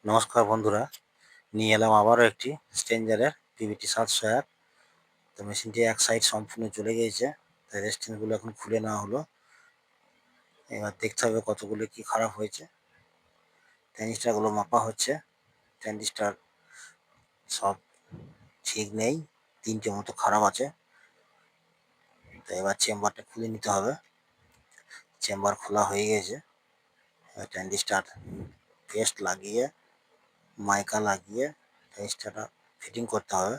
নমস্কার বন্ধুরা, নিয়ে এলাম আবারও একটি স্ট্রেঞ্জারের পিভিটি 701। তো মেশিনটি এক সাইড সম্পূর্ণ চলে গিয়েছে, তাই রেস্টেন্সগুলো এখন খুলে নেওয়া হলো। এবার দেখতে হবে কতগুলো কি খারাপ হয়েছে। ট্রানজিস্টারগুলো মাপা হচ্ছে। ট্রানজিস্টার সব ঠিক নেই, 3টে মতো খারাপ আছে। তো এবার চেম্বারটা খুলে নিতে হবে। চেম্বার খোলা হয়ে গেছে। ট্রানজিস্টার পেস্ট লাগিয়ে মাইকা লাগিয়ে ট্রানজিস্টারটা ফিটিং করতে হবে।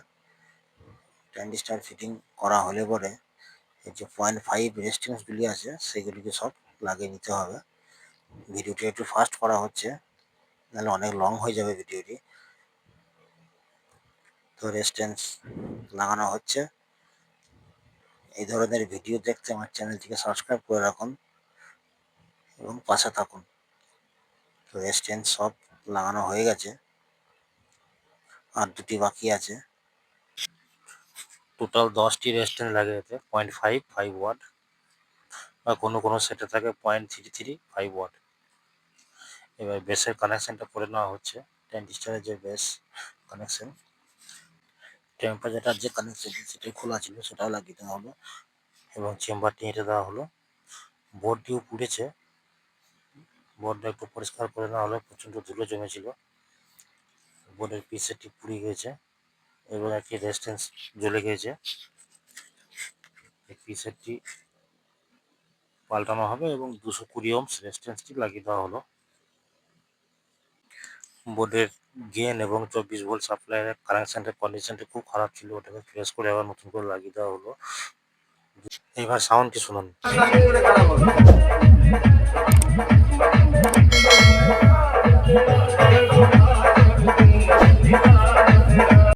ট্রানজিস্টার ফিটিং করা হলে পরে এই যে 0.5 রেজিস্ট্যান্সগুলি আছে সেগুলিকে সব লাগিয়ে নিতে হবে। ভিডিওটি একটু ফাস্ট করা হচ্ছে, নাহলে অনেক লং হয়ে যাবে ভিডিওটি। তো রেজিস্ট্যান্স লাগানো হচ্ছে। এই ধরনের ভিডিও দেখতে আমার চ্যানেলটিকে সাবস্ক্রাইব করে রাখুন এবং পাশে থাকুন। তো রেজিস্ট্যান্স সব লাগানো হয়ে গেছে, আর দুটি বাকি আছে। টোটাল 10টি রেজিস্ট্যান্স লাগিয়েছে 0.55 ওয়াট, বা কোনো সেটে থাকে 0.335 ওয়াট। এবার বেসের কানেকশনটা করে নেওয়া হচ্ছে। ট্রানজিস্টারের যে বেস কানেকশন, টেম্পারেচার যে কানেকশন সেটাই খোলা ছিল, সেটাও লাগিয়ে দেওয়া হলো এবং চেম্বারটি এঁটে দেওয়া হলো। বোর্ডটিও পুড়েছে, বোর্ডটা একটু পরিষ্কার করে নেওয়া হলো, প্রচণ্ড ধুলো জমেছিল। বোর্ডের পিসেটি পুড়ে গিয়েছে এবং একটি রেজিস্ট্যান্স জ্বলে গিয়েছে। এই পিসেটটি পাল্টানো হবে এবং 220 ওহমস রেজিস্ট্যান্সটি লাগিয়ে দেওয়া হলো। বোর্ডের গেন এবং 24 ভোল্ট সাপ্লাইয়ের কানেকশনটার কন্ডিশনটা খুব খারাপ ছিল, ওটাকে ফ্রেশ করে আবার নতুন করে লাগিয়ে দেওয়া হলো। এবার সাউন্ডটি শুনুন।